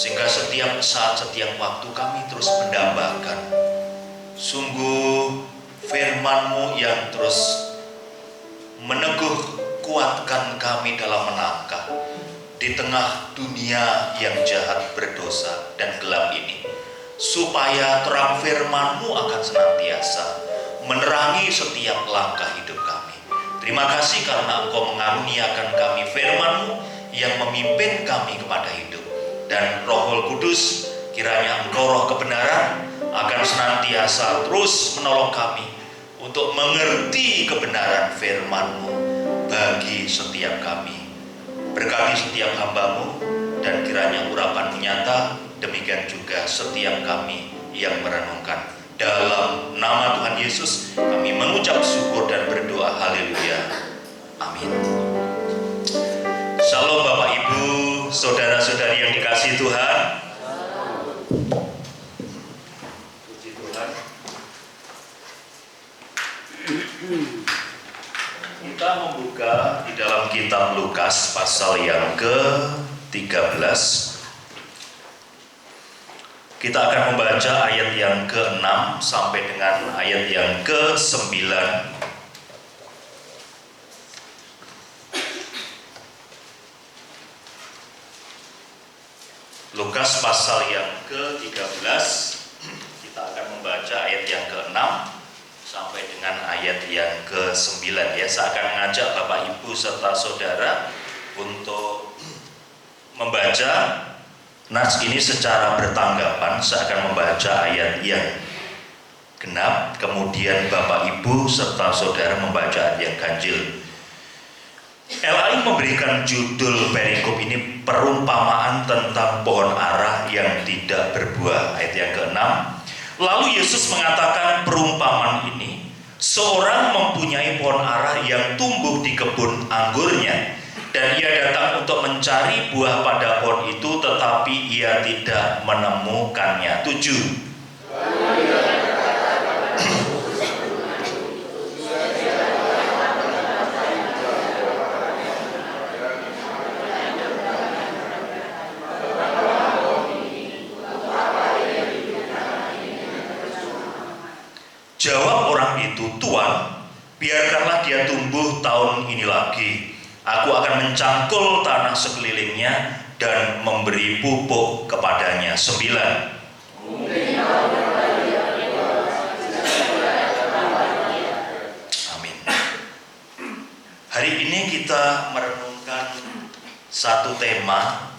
sehingga setiap saat, setiap waktu kami terus mendambakan. Sungguh firman-Mu yang terus meneguh kuatkan kami dalam melangkah di tengah dunia yang jahat, berdosa, dan gelap ini, supaya terang firman-Mu akan senantiasa menerangi setiap langkah hidup kami. Terima kasih karena Engkau mengaruniakan kami firman-Mu yang memimpin kami kepada hidup. Dan Roh Kudus, kiranya Engkau Roh kebenaran akan senantiasa terus menolong kami untuk mengerti kebenaran firman-Mu bagi setiap kami. Berkati setiap hamba-Mu, dan kiranya urapan-Mu nyata, demikian juga setiap kami yang merenungkan. Dalam nama Tuhan Yesus kami mengucap syukur dan berdoa. Haleluya. Amin. Shalom Bapak Ibu, saudara-saudari yang dikasihi Tuhan. Puji Tuhan. Kita membuka di dalam kitab Lukas pasal yang ke-13. Kita akan membaca ayat yang ke-6 sampai dengan ayat yang ke-9. Lukas pasal yang ke-13, kita akan membaca ayat yang ke-6 sampai dengan ayat yang ke-9 ya. Saya akan mengajak Bapak Ibu serta Saudara untuk membaca nas ini secara bertanggapan. Saya akan membaca ayat yang genap, kemudian Bapak Ibu serta Saudara membaca ayat yang ganjil. LAI memberikan judul perikop ini perumpamaan tentang pohon ara yang tidak berbuah. Ayat yang ke-6. Lalu Yesus mengatakan perumpamaan ini, seorang mempunyai pohon ara yang tumbuh di kebun anggurnya, dan ia datang untuk mencari buah pada pohon itu, tetapi ia tidak menemukannya. 7. Jawab orang itu, Tuan, biarkanlah dia tumbuh tahun ini lagi. Aku akan mencangkul tanah sekelilingnya dan memberi pupuk kepadanya. 9. Amin. Hari ini kita merenungkan satu tema,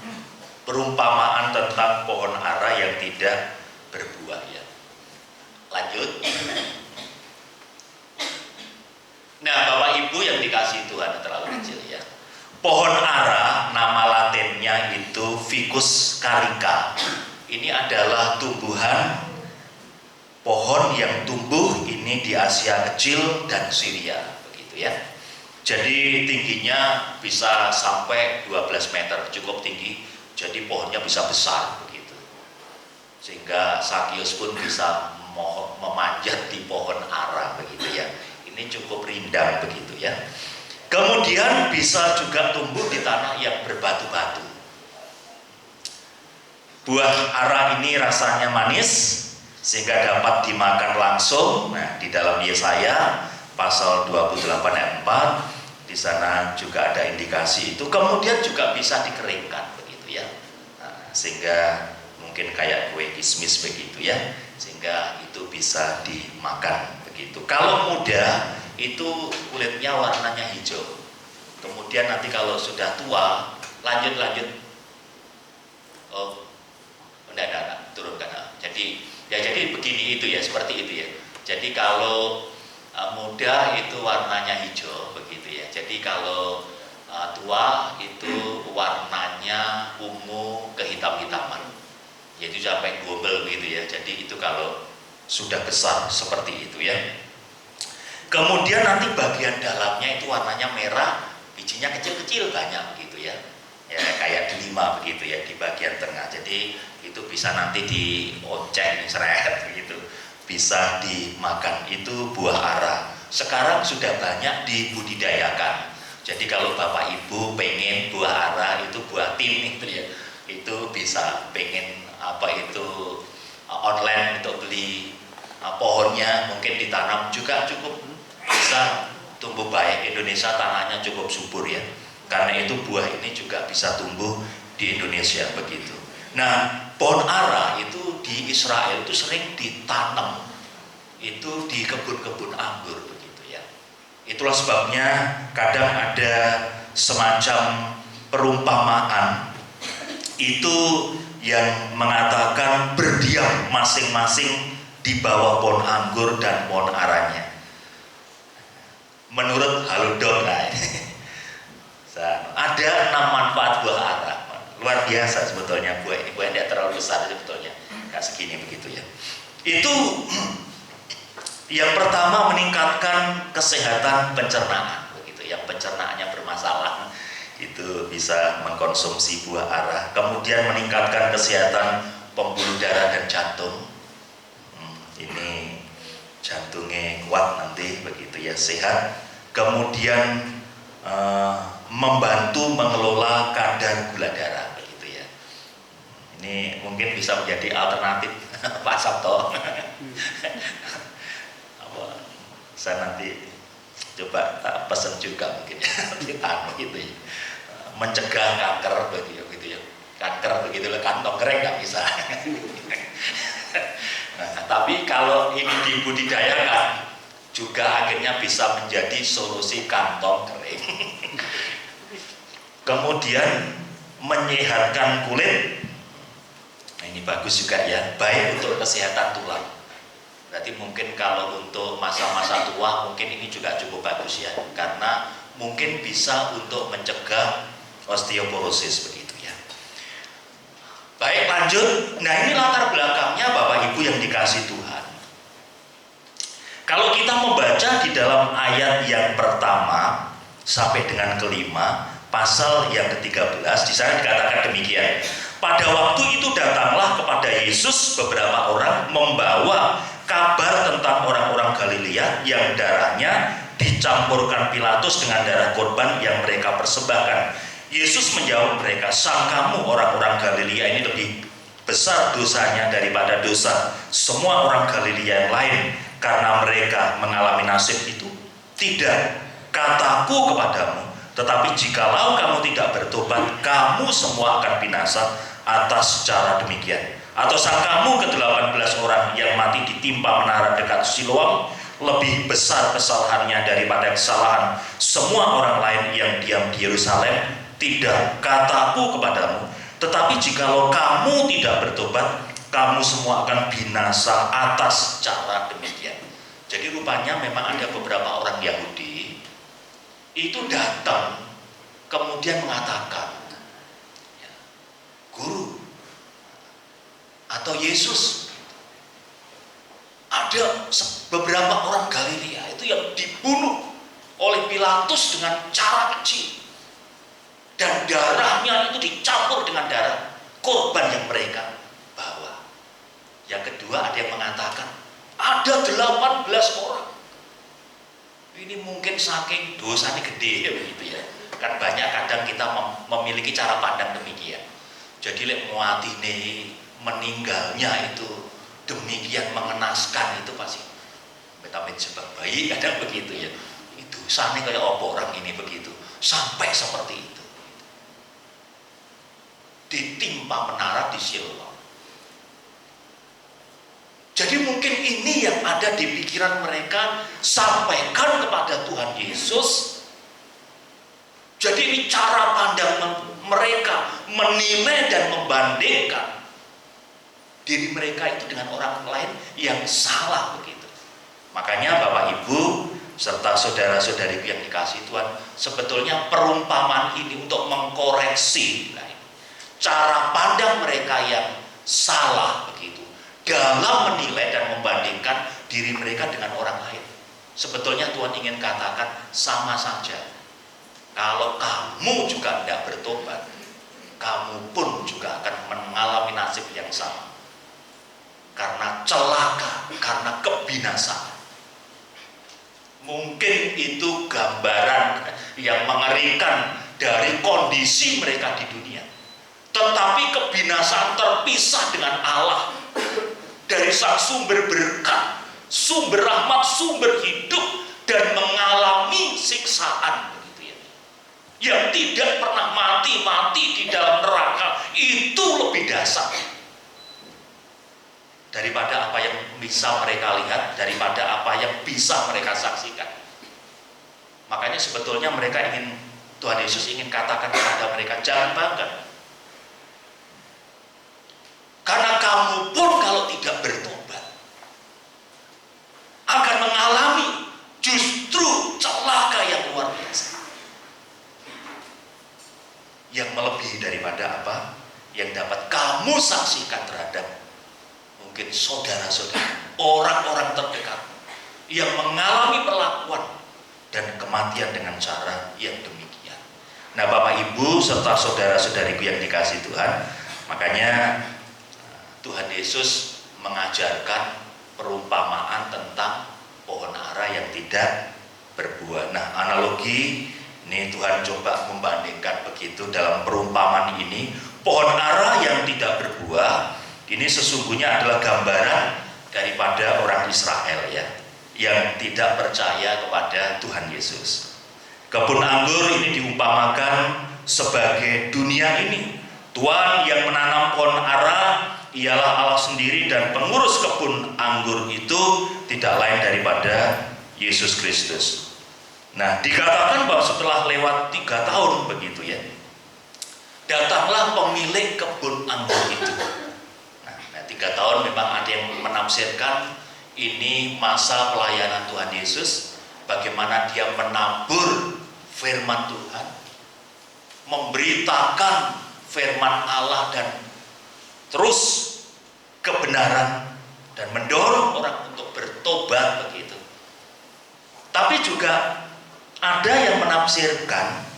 perumpamaan tentang pohon ara yang tidak berbuah ya. Lanjut. Nah, Bapak Ibu yang dikasihi Tuhan, terlalu kecil ya. Pohon ara, nama latinnya itu Ficus carica. Ini adalah tumbuhan pohon yang tumbuh ini di Asia Kecil dan Syria, begitu ya. Jadi tingginya bisa sampai 12 meter, cukup tinggi. Jadi pohonnya bisa besar begitu. Sehingga Sakius pun bisa memanjat di pohon ara begitu ya. Ini cukup rindang begitu ya. Kemudian bisa juga tumbuh di tanah yang berbatu-batu. Buah ara ini rasanya manis sehingga dapat dimakan langsung. Nah, di dalam Yesaya pasal 28 ayat 4 di sana juga ada indikasi itu. Kemudian juga bisa dikeringkan begitu ya. Nah, sehingga mungkin kayak kue kismis begitu ya, sehingga itu bisa dimakan begitu. Kalau muda itu kulitnya warnanya hijau, kemudian nanti kalau sudah tua lanjut enggak turunkan. Jadi begini itu ya, seperti itu ya. Jadi kalau muda itu warnanya hijau begitu ya. Jadi kalau tua itu warnanya ungu kehitam-hitaman. Jadi sampai gombel gitu ya. Jadi itu kalau sudah besar seperti itu ya. Kemudian nanti bagian dalamnya itu warnanya merah, bijinya kecil-kecil banyak gitu ya. Ya kayak delima begitu ya di bagian tengah. Jadi itu bisa nanti dionceng seret begitu. Bisa dimakan, itu buah ara. Sekarang sudah banyak dibudidayakan. Jadi kalau Bapak Ibu pengen buah ara itu buah tim itu ya. Itu bisa pengen online untuk beli pohonnya, mungkin ditanam juga cukup bisa tumbuh baik. Indonesia tanahnya cukup subur ya, karena itu buah ini juga bisa tumbuh di Indonesia begitu. Nah, pohon ara itu di Israel itu sering ditanam itu di kebun-kebun anggur begitu ya. Itulah sebabnya kadang ada semacam perumpamaan itu yang mengatakan berdiam masing-masing di bawah pohon anggur dan pohon aranya. Menurut Haludon, ada 6 manfaat buah ara. Luar biasa sebetulnya buah ini. Buahnya tidak terlalu besar sebetulnya, nggak segini begitu ya. Itu yang pertama meningkatkan kesehatan pencernaan begitu. Yang pencernaannya bermasalah itu bisa mengkonsumsi buah ara. Kemudian meningkatkan kesehatan pembuluh darah dan jantung. Ini jantungnya kuat nanti begitu ya, sehat. Kemudian membantu mengelola kadar gula darah begitu ya. Ini mungkin bisa menjadi alternatif Pak Sabto. Saya nanti coba pesen juga mungkin ya, gitu ya. Mencegah kanker begitu ya. Kanker begitu lah, kantong kering nggak bisa. Nah, tapi kalau ini dibudidayakan juga akhirnya bisa menjadi solusi kantong kering. Kemudian menyehatkan kulit. Nah, ini bagus juga ya, baik untuk kesehatan tulang. Berarti mungkin kalau untuk masa-masa tua mungkin ini juga cukup bagus ya, karena mungkin bisa untuk mencegah osteoporosis begitu ya. Baik, lanjut. Nah, ini latar belakangnya Bapak Ibu yang dikasih Tuhan. Kalau kita membaca di dalam ayat yang pertama sampai dengan kelima, pasal yang ke-13, di sana dikatakan demikian. Pada waktu itu datanglah kepada Yesus beberapa orang membawa kabar tentang orang-orang Galilea yang darahnya dicampurkan Pilatus dengan darah korban yang mereka persembahkan. Yesus menjawab mereka, sangkamu orang-orang Galilea ini lebih besar dosanya daripada dosa semua orang Galilea yang lain karena mereka mengalami nasib itu? Tidak, kataku kepadamu, tetapi jikalau kamu tidak bertobat, kamu semua akan binasa atas cara demikian. Atau sangkamu ke-18 orang yang mati ditimpa menara dekat Siloam lebih besar kesalahannya daripada kesalahan semua orang lain yang diam di Yerusalem? Tidak, kataku kepadamu, tetapi jikalau kamu tidak bertobat, kamu semua akan binasa atas cara demikian. Jadi rupanya memang ada beberapa orang Yahudi itu datang kemudian mengatakan, Guru atau Yesus, ada beberapa orang Galilea itu yang dibunuh oleh Pilatus dengan cara keji, dan darahnya itu dicampur dengan darah korban yang mereka bawa. Yang kedua, ada yang mengatakan ada 18 orang. Ini mungkin saking dosanya gede ya begitu ya. Kan banyak kadang kita memiliki cara pandang demikian. Jadi lek muatine meninggalnya itu demikian mengenaskan, itu pasti betamit sebab bayi kadang begitu ya. Itu sana kayak apa orang ini begitu sampai seperti itu. Ditimpa menara di Siloam. Jadi mungkin ini yang ada di pikiran mereka, sampaikan kepada Tuhan Yesus. Jadi ini cara pandang mereka menilai dan membandingkan diri mereka itu dengan orang lain yang salah begitu. Makanya Bapak Ibu serta saudara-saudari yang dikasih Tuhan, sebetulnya perumpamaan ini untuk mengkoreksi cara pandang mereka yang salah begitu dalam menilai dan membandingkan diri mereka dengan orang lain. Sebetulnya Tuhan ingin katakan sama saja. Kalau kamu juga tidak bertobat, kamu pun juga akan mengalami nasib yang sama. Karena celaka, karena kebinasaan. Mungkin itu gambaran yang mengerikan dari kondisi mereka di dunia. Tetapi kebinasaan terpisah dengan Allah dari sang sumber berkat, sumber rahmat, sumber hidup, dan mengalami siksaan, begitu ya. Yang tidak pernah mati di dalam neraka, itu lebih dasar daripada apa yang bisa mereka lihat, daripada apa yang bisa mereka saksikan. Makanya sebetulnya Tuhan Yesus ingin katakan kepada mereka, jangan bangga. Karena kamu pun kalau tidak bertobat akan mengalami justru celaka yang luar biasa, yang melebihi daripada apa yang dapat kamu saksikan terhadap mungkin saudara-saudara, orang-orang terdekat yang mengalami perlakuan dan kematian dengan cara yang demikian. Nah, Bapak Ibu serta saudara-saudariku yang dikasihi Tuhan, makanya Tuhan Yesus mengajarkan perumpamaan tentang pohon ara yang tidak berbuah. Nah, analogi ini Tuhan coba membandingkan begitu dalam perumpamaan ini. Pohon ara yang tidak berbuah ini sesungguhnya adalah gambaran daripada orang Israel ya, yang tidak percaya kepada Tuhan Yesus. Kebun anggur ini diumpamakan sebagai dunia ini. Tuhan yang menanam pohon ara ialah Allah sendiri, dan pengurus kebun anggur itu tidak lain daripada Yesus Kristus. Nah, dikatakan bahwa setelah lewat 3 tahun begitu ya, datanglah pemilik kebun anggur itu. Nah, 3 tahun memang ada yang menafsirkan ini masa pelayanan Tuhan Yesus, bagaimana dia menabur firman Tuhan, memberitakan firman Allah dan terus kebenaran, dan mendorong orang untuk bertobat begitu. Tapi juga ada yang menafsirkan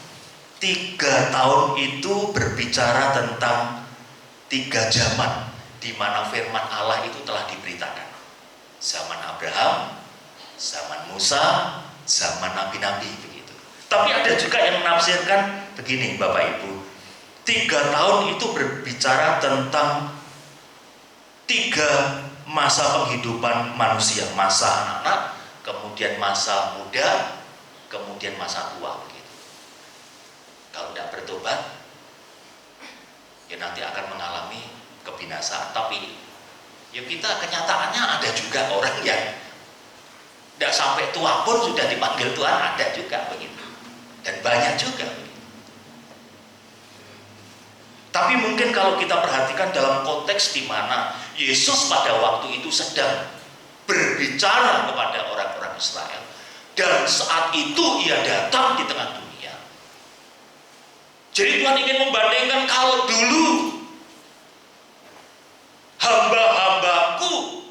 3 tahun itu berbicara tentang 3 zaman di mana firman Allah itu telah diberitakan. Zaman Abraham, zaman Musa, zaman nabi-nabi begitu. Tapi ada juga yang menafsirkan begini Bapak Ibu, 3 tahun itu berbicara tentang 3 masa penghidupan manusia, masa anak-anak, kemudian masa muda, kemudian masa tua begitu. Kalau tidak bertobat, ya nanti akan mengalami kebinasaan. Tapi ya kita kenyataannya ada juga orang yang tidak sampai tua pun sudah dipanggil Tuhan, ada juga begitu, dan banyak juga begitu. Tapi mungkin kalau kita perhatikan dalam konteks di mana Yesus pada waktu itu sedang berbicara kepada orang-orang Israel, dan saat itu ia datang di tengah dunia. Jadi Tuhan ingin membandingkan, kalau dulu hamba-hambaku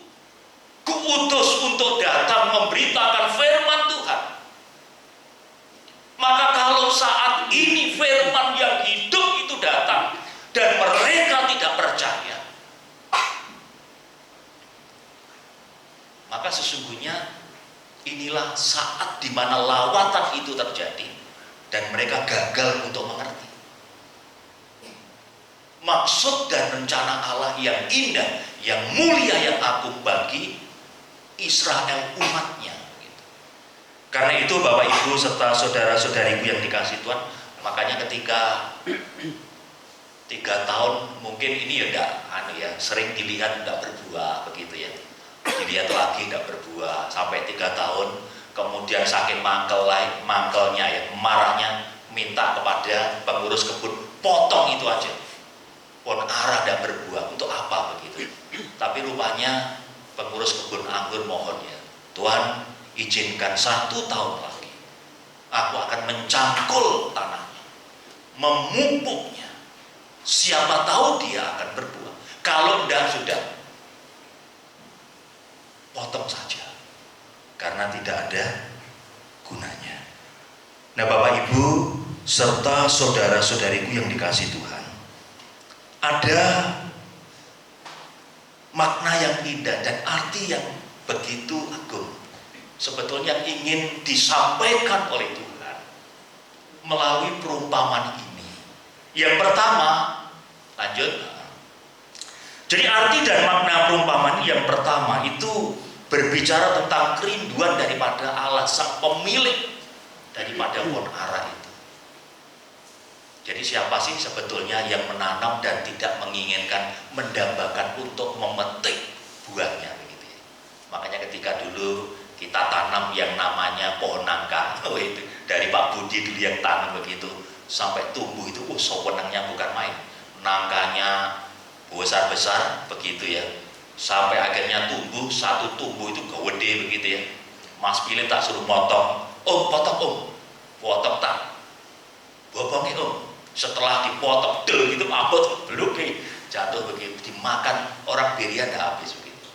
kuutus untuk datang memberitakan firman Tuhan, maka kalau saat ini firman yang hidup itu datang dan mereka tidak percaya, maka sesungguhnya inilah saat di mana lawatan itu terjadi dan mereka gagal untuk mengerti maksud dan rencana Allah yang indah, yang mulia, yang agung bagi Israel umatnya gitu. Karena itu Bapak Ibu serta saudara-saudariku yang dikasihi Tuhan, makanya ketika 3 tahun mungkin ini ya sering dilihat tidak berbuah begitu ya, dilihat lagi tidak berbuah sampai 3 tahun, kemudian saking mangkelnya ya, marahnya minta kepada pengurus kebun, potong itu aja, pohon ara tidak berbuah, untuk apa begitu. Tapi rupanya pengurus kebun anggur mohon ya, Tuhan izinkan 1 tahun lagi, aku akan mencangkul tanahnya, memupuknya. Siapa tahu dia akan berbuah. Kalau tidak, sudah potong saja, karena tidak ada gunanya. Nah Bapak Ibu serta saudara-saudariku yang dikasihi Tuhan, ada makna yang indah dan arti yang begitu agung sebetulnya ingin disampaikan oleh Tuhan melalui perumpamaan ini. Yang pertama, lanjut. Jadi arti dan makna perumpamaan yang pertama itu berbicara tentang kerinduan daripada Allah sang pemilik daripada pohon ara itu. Jadi siapa sih sebetulnya yang menanam dan tidak menginginkan mendambakan untuk memetik buahnya begitu ya. Makanya ketika dulu kita tanam yang namanya pohon nangka, itu dari Pak Budi dulu yang tanam begitu, sampai tumbuh itu sewenangnya bukan main. Nangkanya besar-besar begitu ya, sampai akhirnya satu tumbuh itu gede begitu ya. Mas Pilih tak suruh potong, potong tak, bobongnya setelah dipotong gitu abot belum jatuh begitu, dimakan orang Berian habis begitu.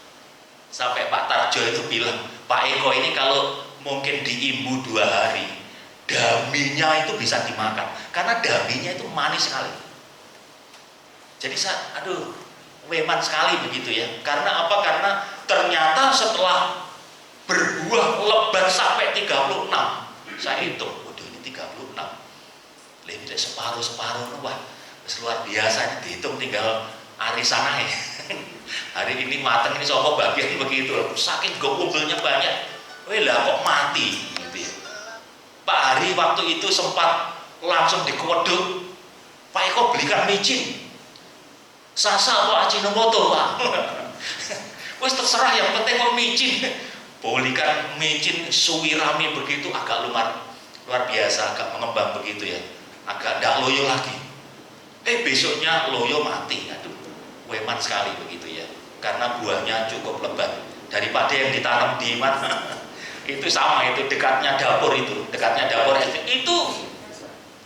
Sampai Pak Tarjo itu bilang, Pak Eko ini kalau mungkin diimbu 2 hari, daminya itu bisa dimakan, karena daminya itu manis sekali. Jadi weman sekali begitu ya. Karena apa? Karena ternyata setelah berbuah lebat sampai 36, saya hitung, waduh ini 36, lebih separuh, wah luar biasa, ini dihitung tinggal arisan aja. Hari ini mateng, ini sopo bagian begitu, saking kumpulnya banyak, lah kok mati gitu ya. Pak Hari waktu itu sempat langsung dikodok, Pak Eko belikan micin, Sasa apa Ajinomoto Pak. Wes terserah, yang penting kok micin. Bolikan micin suwirami begitu, agak luar biasa, agak mengembang begitu ya, agak ndak loyo lagi. Besoknya loyo mati. Aduh, weman sekali begitu ya, karena buahnya cukup lebat daripada yang ditanam di mana. Itu sama, itu dekatnya dapur itu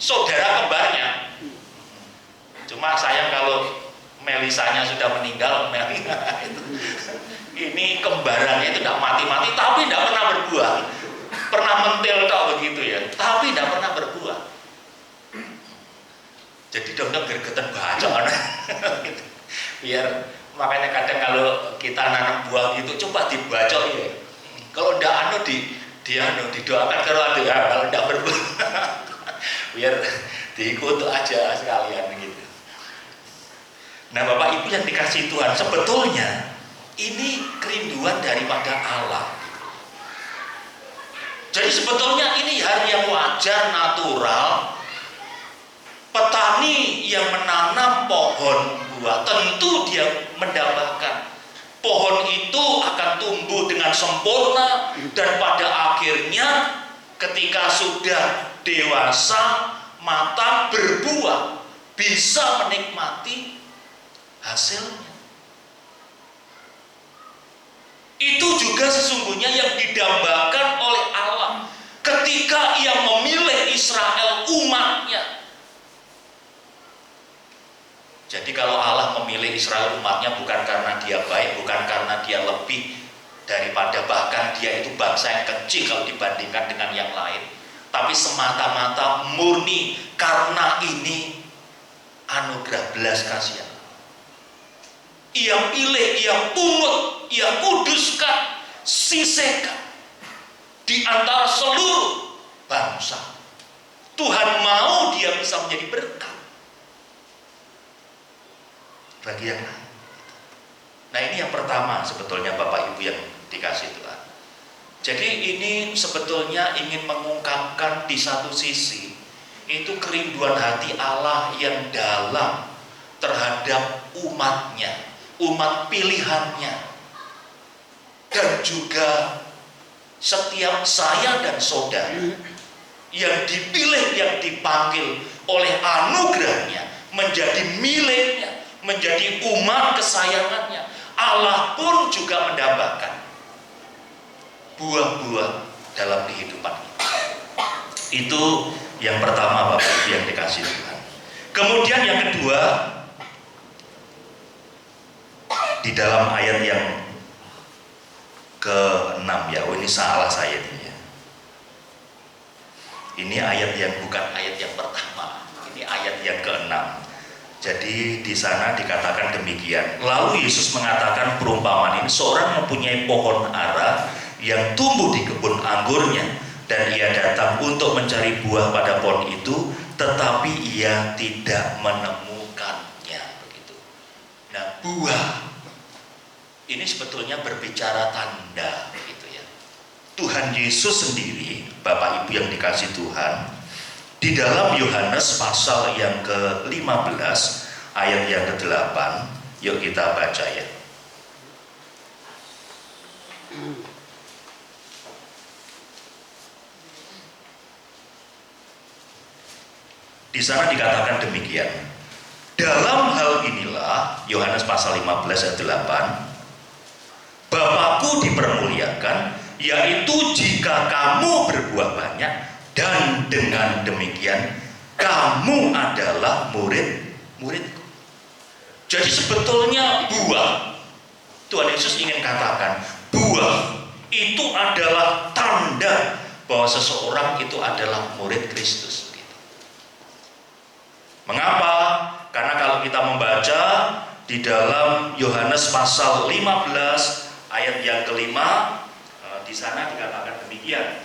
saudara kembarnya. Cuma sayang kalau Melisanya sudah meninggal, ini kembarannya itu tidak mati-mati, tapi tidak pernah berbuah. Pernah mentil tok begitu ya, tapi tidak pernah berbuah. Jadi dong gergetan bacaan. Biar makanya kadang kalau kita nanam buah itu coba dibacok ya. Kalau tidak didoakan kalau tidak berbuah. Biar diikuti aja sekalian gitu. Nah Bapak Ibu yang dikasih Tuhan, sebetulnya ini kerinduan daripada Allah. Jadi sebetulnya ini hal yang wajar, natural. Petani yang menanam pohon buah tentu dia mendambakan pohon itu akan tumbuh dengan sempurna, dan pada akhirnya ketika sudah dewasa, matang, berbuah, bisa menikmati hasilnya. Itu juga sesungguhnya yang didambakan oleh Allah ketika Ia memilih Israel, umatnya. Jadi kalau Allah memilih Israel, umatnya, bukan karena dia baik, bukan karena dia lebih daripada, bahkan dia itu bangsa yang kecil kalau dibandingkan dengan yang lain, tapi semata-mata murni karena ini anugerah belas kasihan. Ia pilih, Ia pungut, Ia kuduskan, sisihkan di antara seluruh bangsa. Tuhan mau dia bisa menjadi berkat bagi yang lain. Nah ini yang pertama sebetulnya Bapak Ibu yang dikasih Tuhan. Jadi ini sebetulnya ingin mengungkapkan di satu sisi itu kerinduan hati Allah yang dalam terhadap umatnya, umat pilihannya, dan juga setiap saya dan saudara yang dipilih, yang dipanggil oleh anugerahnya menjadi miliknya, menjadi umat kesayangannya. Allah pun juga mendambakan buah-buah dalam kehidupan kita. Itu yang pertama Bapak Ibu yang dikasih Tuhan. Kemudian yang kedua, di dalam ayat yang ke-6 ya, ini salah saya ini ya. Ini ayat yang bukan ayat yang pertama, ini ayat yang ke-6. Jadi di sana dikatakan demikian. Lalu Yesus mengatakan perumpamaan ini, seorang mempunyai pohon ara yang tumbuh di kebun anggurnya, dan ia datang untuk mencari buah pada pohon itu, tetapi ia tidak menemukannya. Begitu. Nah, buah ini sebetulnya berbicara tanda gitu ya. Tuhan Yesus sendiri, Bapak Ibu yang dikasih Tuhan, di dalam Yohanes pasal yang ke-15 ayat yang ke-8, yuk kita baca ya. Di sana dikatakan demikian. Dalam hal inilah, Yohanes pasal 15 ayat 8, Bapakku dipermuliakan, yaitu jika kamu berbuah banyak, dan dengan demikian kamu adalah murid-muridku. Jadi sebetulnya buah, Tuhan Yesus ingin katakan, buah itu adalah tanda bahwa seseorang itu adalah murid Kristus. Mengapa? Karena kalau kita membaca di dalam Yohanes pasal 15 ayat yang kelima, di sana dikatakan demikian.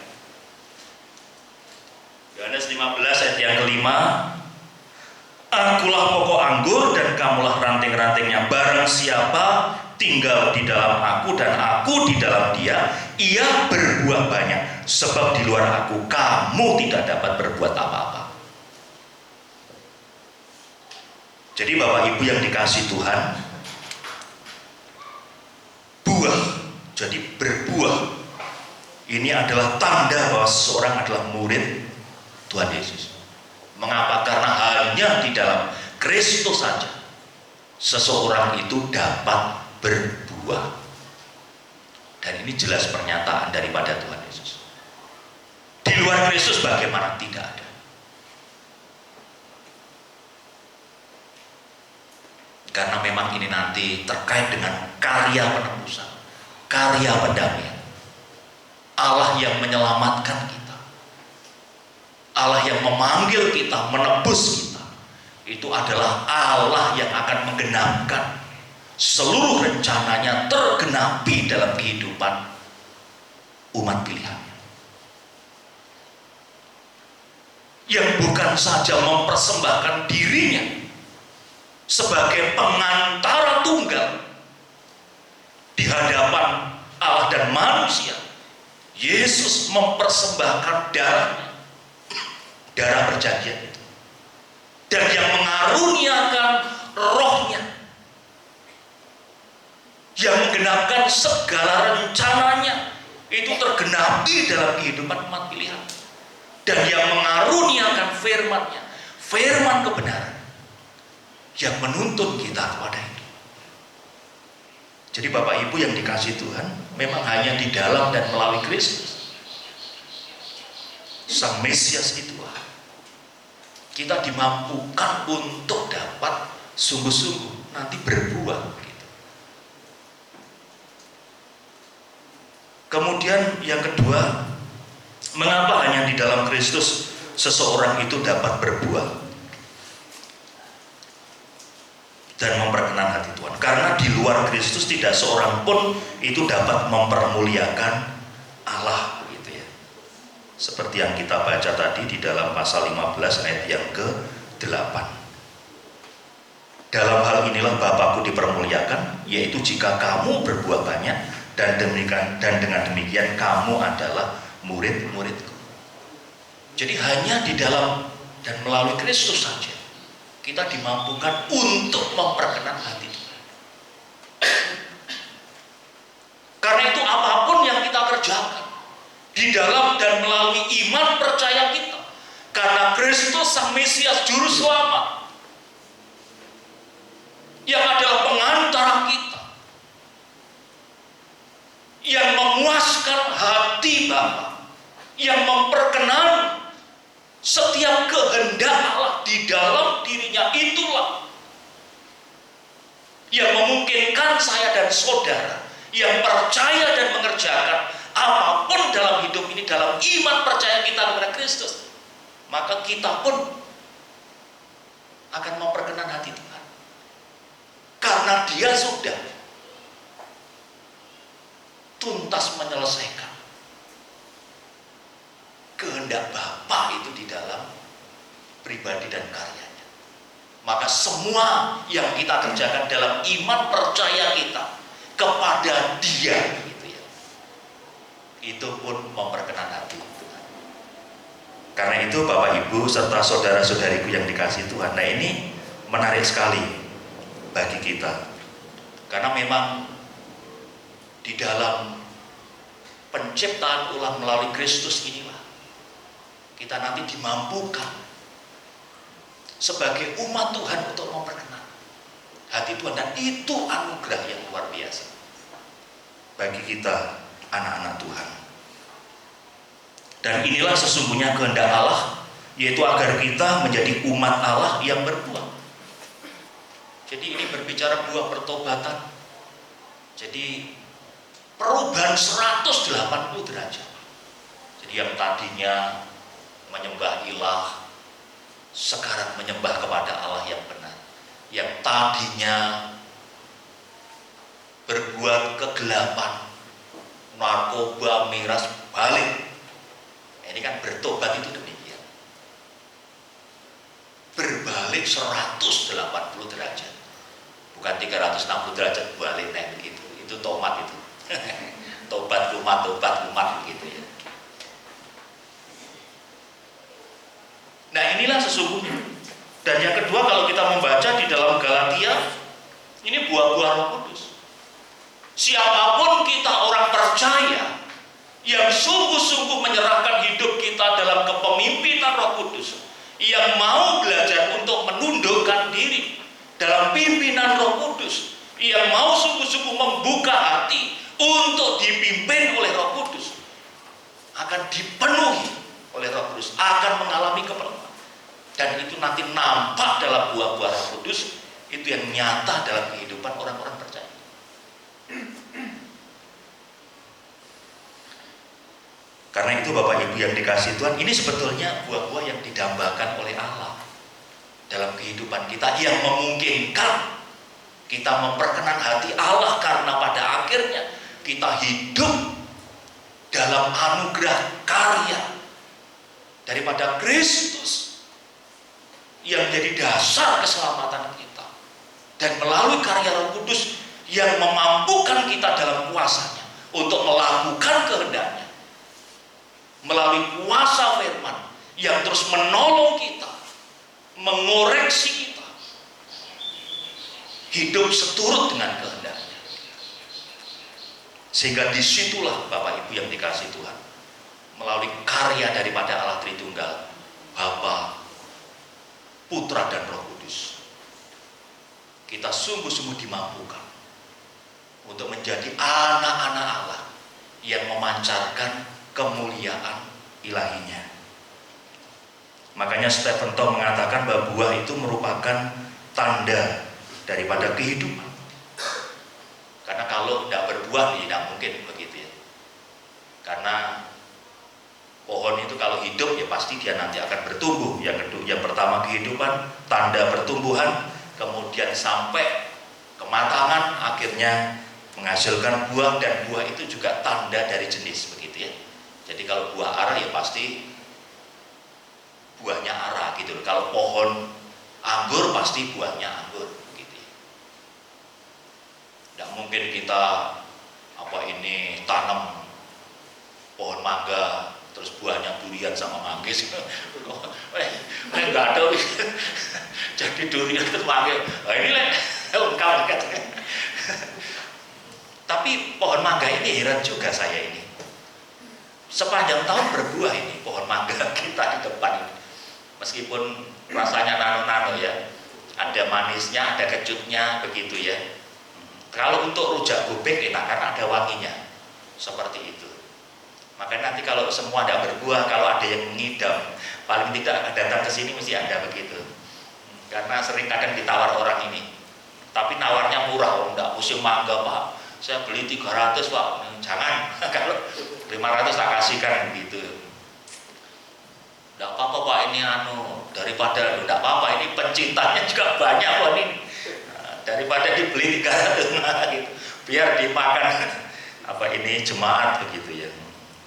Yohanes 15 ayat yang kelima, Akulah pokok anggur dan kamulah ranting-rantingnya. Barang siapa tinggal di dalam aku dan aku di dalam dia, ia berbuah banyak. Sebab di luar aku kamu tidak dapat berbuat apa-apa. Jadi Bapak Ibu yang dikasih Tuhan, buah, jadi berbuah, ini adalah tanda bahwa seseorang adalah murid Tuhan Yesus. Mengapa? Karena hanya di dalam Kristus saja seseorang itu dapat berbuah. Dan ini jelas pernyataan daripada Tuhan Yesus. Di luar Kristus bagaimana? Tidak ada. Karena memang ini nanti terkait dengan karya penebusan, karya pendamaian. Allah yang menyelamatkan kita, Allah yang memanggil kita, menebus kita, itu adalah Allah yang akan menggenapkan seluruh rencananya tergenapi dalam kehidupan umat pilihannya. Yang bukan saja mempersembahkan dirinya sebagai pengantara tunggal di hadapan Allah dan manusia, Yesus mempersembahkan darahnya, darah perjanjian itu, dan yang mengaruniakan rohnya, yang menggenapkan segala rencananya itu tergenapi dalam kehidupan umat pilihan, dan yang mengaruniakan firman-Nya, firman kebenaran, yang menuntun kita kepada itu. Jadi Bapak Ibu yang dikasih Tuhan, memang hanya di dalam dan melalui Kristus, Sang Mesias itulah kita dimampukan untuk dapat sungguh-sungguh nanti berbuah. Kemudian yang kedua, mengapa hanya di dalam Kristus seseorang itu dapat berbuah dan memperkenan hati Tuhan? Karena di luar Kristus tidak seorang pun itu dapat mempermuliakan Allah, gitu ya. Seperti yang kita baca tadi di dalam pasal 15 ayat yang ke-8. Dalam hal inilah Bapakku dipermuliakan, yaitu jika kamu berbuah banyak, dan dengan demikian kamu adalah murid-muridku. Jadi hanya di dalam dan melalui Kristus saja kita dimampukan untuk memperkenan hati Tuhan. Karena itu apapun yang kita kerjakan di dalam dan melalui iman percaya kita, karena Kristus Sang Mesias Juru Selamat yang adalah pengantara kita, yang memuaskan hati Bapa, yang memperkenan setiap kehendak Allah di dalam dirinya, itulah yang memungkinkan saya dan saudara yang percaya dan mengerjakan apapun dalam hidup ini dalam iman percaya kita kepada Kristus, maka kita pun akan memperkenan hati Tuhan, karena Dia sudah tuntas menyelesaikan kehendak Bapa itu di dalam pribadi dan karyanya. Maka semua yang kita kerjakan dalam iman percaya kita, kepada Dia, gitu ya. Itu pun memperkenan hati Tuhan. Karena itu Bapak Ibu serta saudara-saudariku yang dikasihi Tuhan, nah ini menarik sekali bagi kita. Karena memang di dalam penciptaan ulang melalui Kristus inilah kita nanti dimampukan sebagai umat Tuhan untuk memperkenan hati Tuhan, dan itu anugerah yang luar biasa bagi kita anak-anak Tuhan. Dan inilah sesungguhnya kehendak Allah, yaitu agar kita menjadi umat Allah yang berbuah. Jadi ini berbicara buah pertobatan. Jadi perubahan 180 derajat. Jadi yang tadinya menyembah ilah, sekarang menyembah kepada Allah yang benar. Yang tadinya berbuat kegelapan, narkoba, miras, balik. Ini kan bertobat itu demikian. Berbalik 180 derajat. Bukan 360 derajat balik, nah begitu. Itu tomat itu. tobat kumat begitu ya. Nah inilah sesungguhnya. Dan yang kedua, kalau kita membaca di dalam Galatia, ini buah-buah Roh Kudus. Siapapun kita orang percaya yang sungguh-sungguh menyerahkan hidup kita dalam kepemimpinan Roh Kudus, yang mau belajar untuk menundukkan diri dalam pimpinan Roh Kudus, yang mau sungguh-sungguh membuka hati untuk dipimpin oleh Roh Kudus, akan dipenuhi oleh Roh Kudus, akan mengalami kepenuhan. Dan itu nanti nampak dalam buah-buah Roh Kudus, itu yang nyata dalam kehidupan orang-orang percaya. Karena itu Bapak Ibu yang dikasihi Tuhan, ini sebetulnya buah-buah yang didambakan oleh Allah dalam kehidupan kita, yang memungkinkan kita memperkenan hati Allah, karena pada akhirnya kita hidup dalam anugerah karya daripada Kristus yang jadi dasar keselamatan kita, dan melalui karya Roh Kudus yang memampukan kita dalam kuasanya untuk melakukan kehendaknya, melalui kuasa firman yang terus menolong kita, mengoreksi kita hidup seturut dengan kehendaknya. Sehingga disitulah Bapak Ibu yang dikasihi Tuhan, melalui karya daripada Allah Tritunggal, Bapa, Putra dan Roh Kudus, kita sungguh-sungguh dimampukan untuk menjadi anak-anak Allah yang memancarkan kemuliaan ilahinya. Makanya Stephen Tow mengatakan bahwa buah itu merupakan tanda daripada kehidupan. Karena kalau tidak berbuah tidak mungkin begitu ya. Karena pohon itu kalau hidup ya pasti dia nanti akan bertumbuh. Yang pertama kehidupan, tanda pertumbuhan, kemudian sampai kematangan, akhirnya menghasilkan buah, dan buah itu juga tanda dari jenis begitu ya. Jadi kalau buah ara ya pasti buahnya ara gitu loh. Kalau pohon anggur pasti buahnya anggur begitu ya. Tidak mungkin kita tanam pohon mangga terus buahnya durian sama manggis. Enggak ada. Jadi durian itu manggis. Nah, ini lengkap katanya. Tapi pohon mangga ini heran juga saya ini. Sepanjang tahun berbuah ini pohon mangga kita di depan ini. Meskipun rasanya nano-nano ya. Ada manisnya, ada kecutnya begitu ya. Kalau untuk rujak gobek enak karena ada wanginya. Seperti itu. Makanya nanti kalau semua tidak berbuah, kalau ada yang mengidam, paling tidak datang ke sini mesti ada begitu. Karena sering kadang ditawar orang ini. Tapi nawarnya murah, oh enggak musim mangga Pak. Saya beli 300 Pak. Jangan, kalau 500 tak kasihkan gitu. Enggak apa-apa Pak, ini daripada enggak apa-apa, ini pencintanya juga banyak Pak ini. Daripada dibeli 300 gitu. Biar dimakan jemaat begitu ya.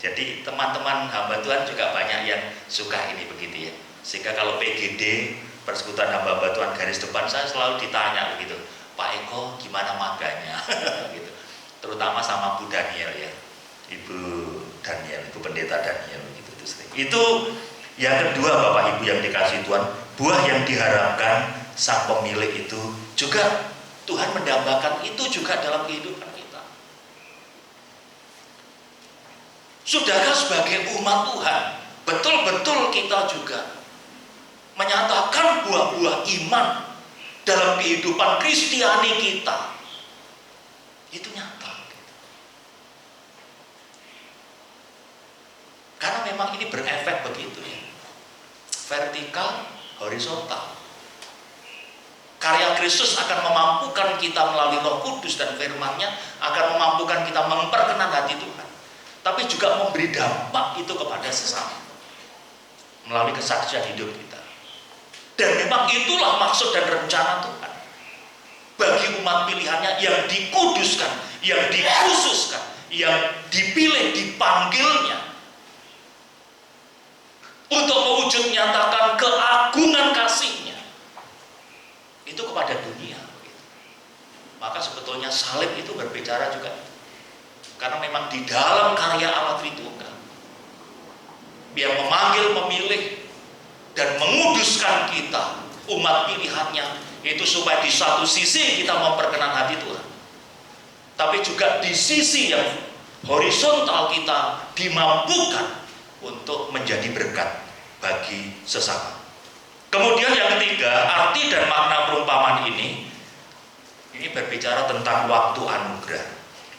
Jadi teman-teman hamba Tuhan juga banyak yang suka ini begitu ya. Sehingga kalau PGD, Persekutuan Hamba Tuhan garis depan, saya selalu ditanya begitu, Pak Eko gimana mangganya? Gitu. terutama sama Bu Daniel ya, Ibu Daniel, Ibu Pendeta Daniel gitu. Itu yang kedua Bapak Ibu yang dikasih Tuhan, buah yang diharapkan sang pemilik itu juga Tuhan mendambakan itu juga dalam kehidupan kita. Sudahkah sebagai umat Tuhan betul-betul kita juga menyatakan buah-buah iman dalam kehidupan Kristiani kita? Itu nyata. Karena memang ini berefek begitu ya. Vertikal, horizontal. Karya Kristus akan memampukan kita melalui Roh Kudus dan firman-Nya akan memampukan kita memperkenan hati Tuhan. Tapi juga memberi dampak itu kepada sesama melalui kesaksian hidup kita. Dan memang itulah maksud dan rencana Tuhan bagi umat pilihannya yang dikuduskan, yang dikhususkan, yang dipilih, dipanggilnya untuk mewujud nyatakan keagungan kasih-Nya itu kepada dunia. Maka sebetulnya salib itu berbicara juga itu. Karena memang di dalam karya Allah Tritunggal yang memanggil, memilih dan menguduskan kita umat pilihannya itu supaya di satu sisi kita memperkenan hati Tuhan, tapi juga di sisi yang horizontal kita dimampukan untuk menjadi berkat bagi sesama. Kemudian yang ketiga, arti dan makna perumpamaan ini berbicara tentang waktu anugerah.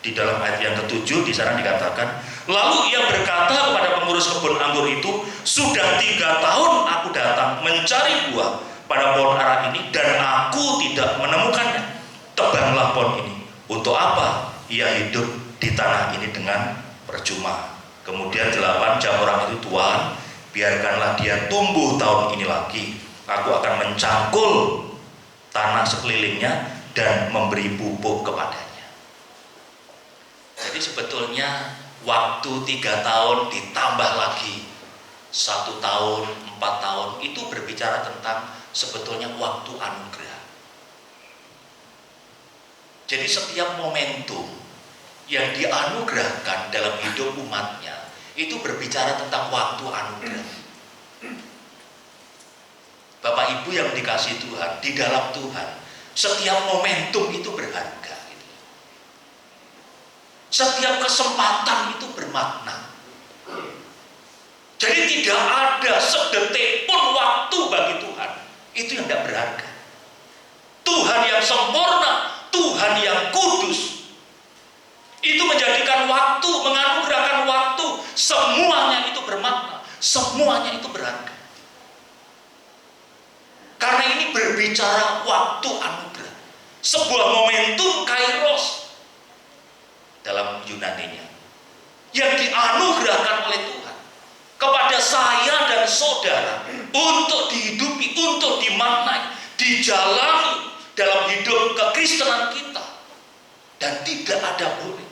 Di dalam ayat yang ke-7 di sana dikatakan, lalu ia berkata kepada pengurus kebun anggur itu, sudah 3 tahun aku datang mencari buah pada pohon ara ini dan aku tidak menemukannya. Tebanglah pohon ini. Untuk apa ia hidup di tanah ini dengan percuma? Kemudian 8 jam orang itu, Tuhan, biarkanlah dia tumbuh tahun ini lagi. Aku akan mencangkul tanah sekelilingnya dan memberi pupuk kepadanya. Jadi sebetulnya waktu 3 tahun ditambah lagi 1 tahun, 4 tahun itu berbicara tentang sebetulnya waktu anugerah. Jadi setiap momentum yang dianugerahkan dalam hidup umatnya itu berbicara tentang waktu anugerah. Bapak Ibu yang dikasihi Tuhan, di dalam Tuhan setiap momentum itu berharga. Setiap kesempatan itu bermakna. Jadi tidak ada sedetik pun waktu bagi Tuhan itu yang tidak berharga. Tuhan yang sempurna, Tuhan yang kudus, itu menjadikan waktu, menganugerahkan waktu, semuanya itu bermakna, semuanya itu berharga. Karena ini berbicara waktu anugerah, sebuah momentum kairos dalam Yunaninya yang dianugerahkan oleh Tuhan kepada saya dan saudara untuk dihidupi, untuk dimaknai, dijalani dalam hidup kekristenan kita. Dan tidak ada boleh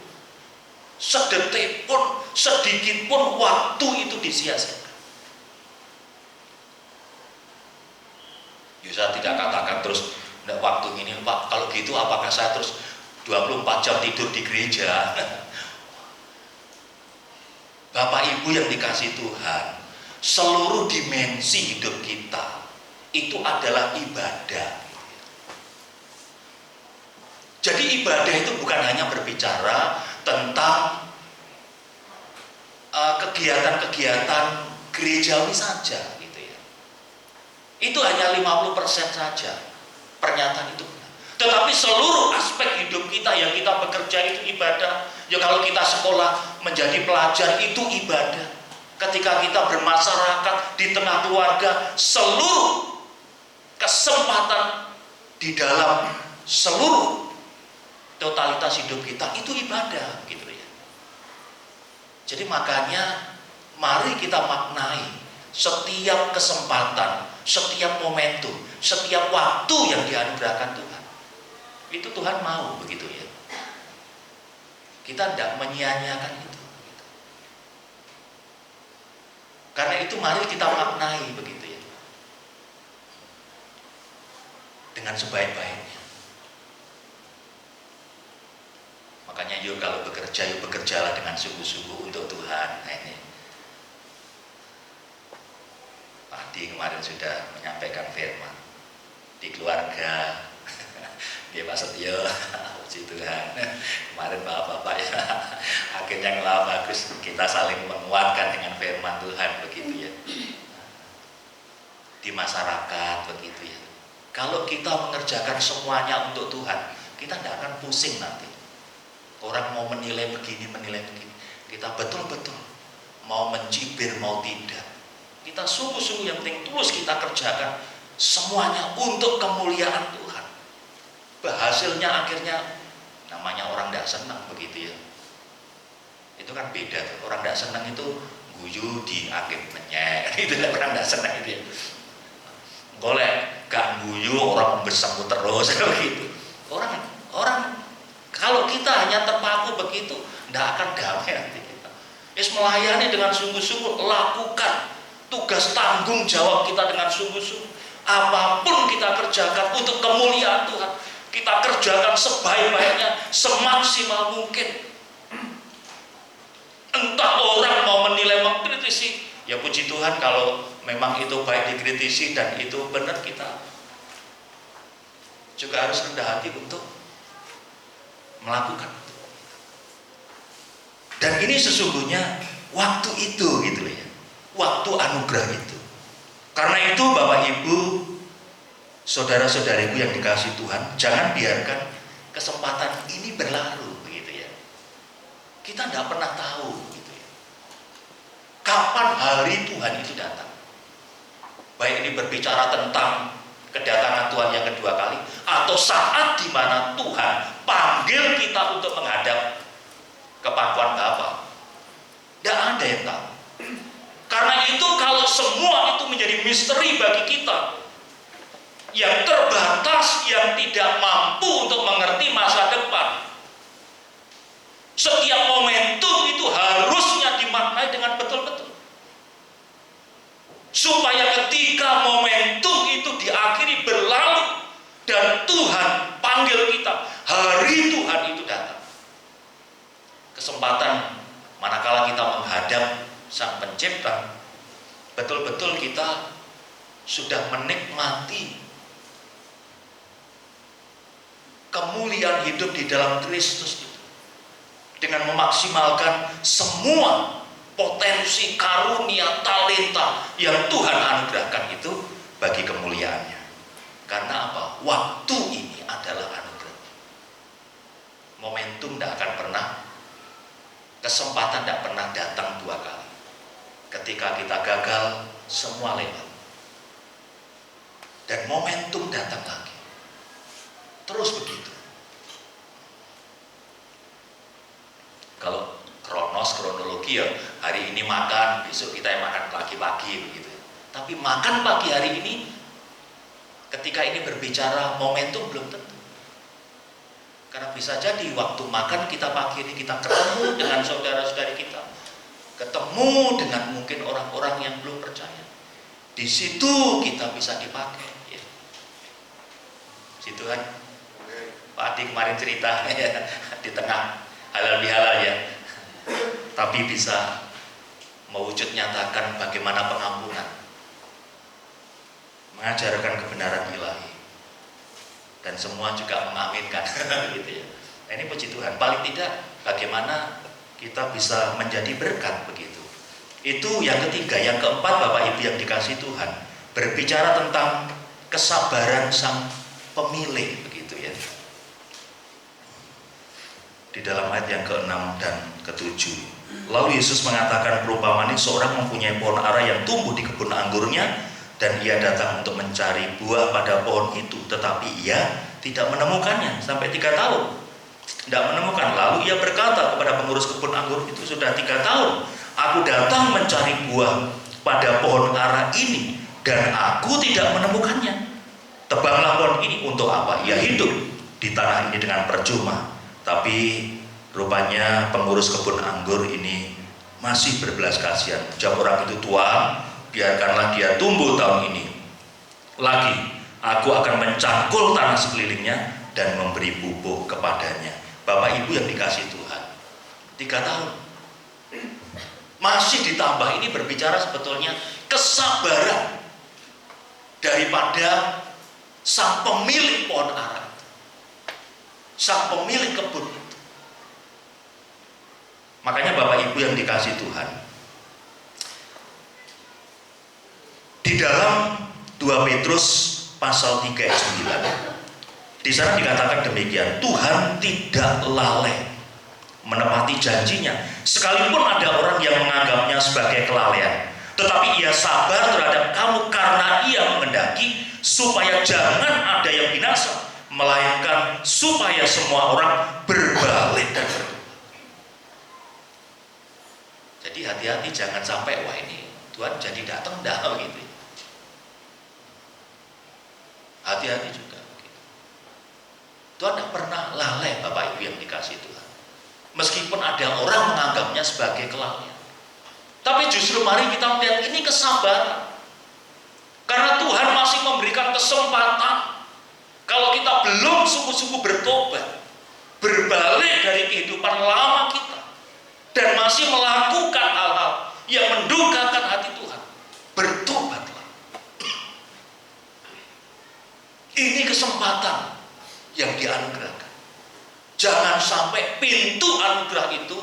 sedetik pun, sedikit pun waktu itu disia-siakan. Ya, saya tidak katakan terus waktu ini Pak, kalau gitu apakah saya terus 24 jam tidur di gereja? Bapak Ibu yang dikasihi Tuhan, seluruh dimensi hidup kita itu adalah ibadah. Jadi ibadah itu bukan hanya berbicara tentang kegiatan-kegiatan gerejawi saja gitu ya. Itu hanya 50% saja pernyataan itu. Tetapi seluruh aspek hidup kita yang kita bekerja itu ibadah. Ya kalau kita sekolah menjadi pelajar itu ibadah. Ketika kita bermasyarakat di tengah keluarga, seluruh kesempatan di dalam seluruh totalitas hidup kita itu ibadah gitu ya. Jadi makanya mari kita maknai setiap kesempatan, setiap momentum, setiap waktu yang dianugerahkan Tuhan. Itu Tuhan mau begitu ya. Kita tidak menyia-nyiakan itu. Karena itu mari kita maknai begitu ya. Dengan sebaik-baiknya. Makanya yuk kalau bekerja, yuk bekerjalah dengan sungguh-sungguh untuk Tuhan. Nah, ini Pak Adi kemarin sudah menyampaikan firman di keluarga. Ya Pak Setio, puji Tuhan. Kemarin bapak-bapak ya, akhirnya ngelah bagus, kita saling menguatkan dengan firman Tuhan begitu ya. Di masyarakat begitu ya. Kalau kita mengerjakan semuanya untuk Tuhan, kita tidak akan pusing nanti. Orang mau menilai begini, menilai begini. Kita betul-betul mau mencibir, mau tidak. Kita sungguh-sungguh yang penting tulus kita kerjakan semuanya untuk kemuliaan Tuhan. Hasilnya akhirnya namanya orang tidak senang begitu ya. Itu kan beda tuh. Orang tidak senang itu guyu dianggap menyek. Itu orang tidak senang itu ya. Golek gak guyu orang bersemu terus begitu. Orang kalau kita hanya terpaku begitu, tidak akan damai nanti kita. Melayani dengan sungguh-sungguh, lakukan tugas tanggung jawab kita dengan sungguh-sungguh. Apapun kita kerjakan untuk kemuliaan Tuhan, kita kerjakan sebaik-baiknya, semaksimal mungkin. Entah orang mau menilai, mengkritisi, ya puji Tuhan kalau memang itu baik dikritisi dan itu benar, kita juga harus rendah hati untuk melakukan. Dan ini sesungguhnya waktu itu gitu ya, waktu anugerah itu. Karena itu Bapak Ibu, saudara-saudariku yang dikasihi Tuhan, jangan biarkan kesempatan ini berlalu begitu ya. Kita tidak pernah tahu gitu ya, kapan hari Tuhan itu datang. Baik ini berbicara tentang kedatangan Tuhan yang kedua kali, atau saat di mana Tuhan panggil kita untuk menghadap ke pangkuan Bapa. Tidak ada yang tahu. Karena itu kalau semua itu menjadi misteri bagi kita yang terbatas, yang tidak mampu untuk mengerti masa depan, setiap momentum itu harusnya dimaknai dengan betul-betul, supaya ketika momentum itu diakhiri berlalu dan Tuhan panggil kita, hari Tuhan itu datang. Kesempatan manakala kita menghadap Sang Pencipta, betul-betul kita sudah menikmati kemuliaan hidup di dalam Kristus itu, dengan memaksimalkan semua potensi, karunia, talenta yang Tuhan anugerahkan itu bagi kemuliaannya. Karena apa? Waktu ini adalah anugerah. Momentum tidak akan pernah, kesempatan tidak pernah datang dua kali. Ketika kita gagal, semua lewat. Dan momentum datang lagi. Terus begitu. Kalau kronologi ya, hari ini makan, besok kita yang makan pagi-pagi begitu. Tapi makan pagi hari ini, ketika ini berbicara momentum belum tentu. Karena bisa jadi waktu makan kita pagi ini kita ketemu dengan saudara-saudari kita, ketemu dengan mungkin orang-orang yang belum percaya. Di situ kita bisa dipakai. Ya. Situ kan Pak Adi kemarin cerita ya, di tengah halal bihalal ya, tapi bisa mewujud nyatakan bagaimana pengampunan, mengajarkan kebenaran ilahi, dan semua juga mengaminkan gitu ya. Nah, ini puji Tuhan, paling tidak bagaimana kita bisa menjadi berkat begitu. Itu yang ketiga. Yang keempat, Bapak Ibu yang dikasihi Tuhan, berbicara tentang kesabaran Sang Pemilik begitu ya. Di dalam ayat yang ke-6 dan ke-7, lalu Yesus mengatakan perumpamaan ini, seorang mempunyai pohon ara yang tumbuh di kebun anggurnya, dan ia datang untuk mencari buah pada pohon itu, tetapi ia tidak menemukannya sampai 3 tahun. Tidak menemukan. Lalu ia berkata kepada pengurus kebun anggur itu, sudah 3 tahun aku datang mencari buah pada pohon ara ini dan aku tidak menemukannya. Tebanglah pohon ini. Untuk apa ia hidup di tanah ini dengan percuma? Tapi rupanya pengurus kebun anggur ini masih berbelas kasihan. Jawab orang itu, Tuan, biarkanlah dia tumbuh tahun ini lagi. Aku akan mencangkul tanah sekelilingnya dan memberi pupuk kepadanya. Bapak Ibu yang dikasihi Tuhan, 3 tahun. Masih ditambah, ini berbicara sebetulnya kesabaran daripada sang pemilik pohon ara, sang pemilik kebun itu. Makanya Bapak Ibu yang dikasih Tuhan, di dalam 2 Petrus pasal 3 ayat 9, di sana dikatakan demikian, Tuhan tidak lalai menepati janjinya, sekalipun ada orang yang menganggapnya sebagai kelalaian, tetapi ia sabar terhadap kamu karena ia menghendaki supaya jangan ada yang binasa, melainkan supaya semua orang berbalik dan bertobat. Jadi hati-hati, jangan sampai wah ini Tuhan jadi datang dah gitu. Hati-hati juga. Tuhan tidak pernah lalai, Bapak Ibu yang dikasih Tuhan. Meskipun ada orang menganggapnya sebagai kelalaian, tapi justru mari kita melihat ini kesabaran. Karena Tuhan masih memberikan kesempatan. Kalau kita belum sungguh-sungguh bertobat, berbalik dari kehidupan lama kita, dan masih melakukan hal-hal yang mendukakan hati Tuhan, bertobatlah. Ini kesempatan yang dianugerahkan. Jangan sampai pintu anugerah itu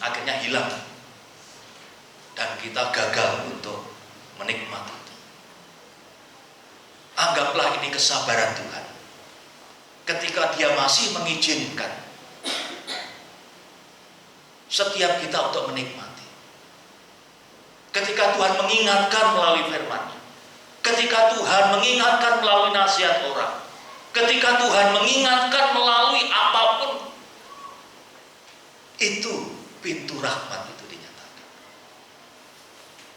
akhirnya hilang dan kita gagal untuk menikmati itu. Anggaplah ini kesabaran Tuhan. Ketika Dia masih mengizinkan setiap kita untuk menikmati. Ketika Tuhan mengingatkan melalui firman-Nya. Ketika Tuhan mengingatkan melalui nasihat orang. Ketika Tuhan mengingatkan melalui apapun, itu pintu rahmat itu dinyatakan.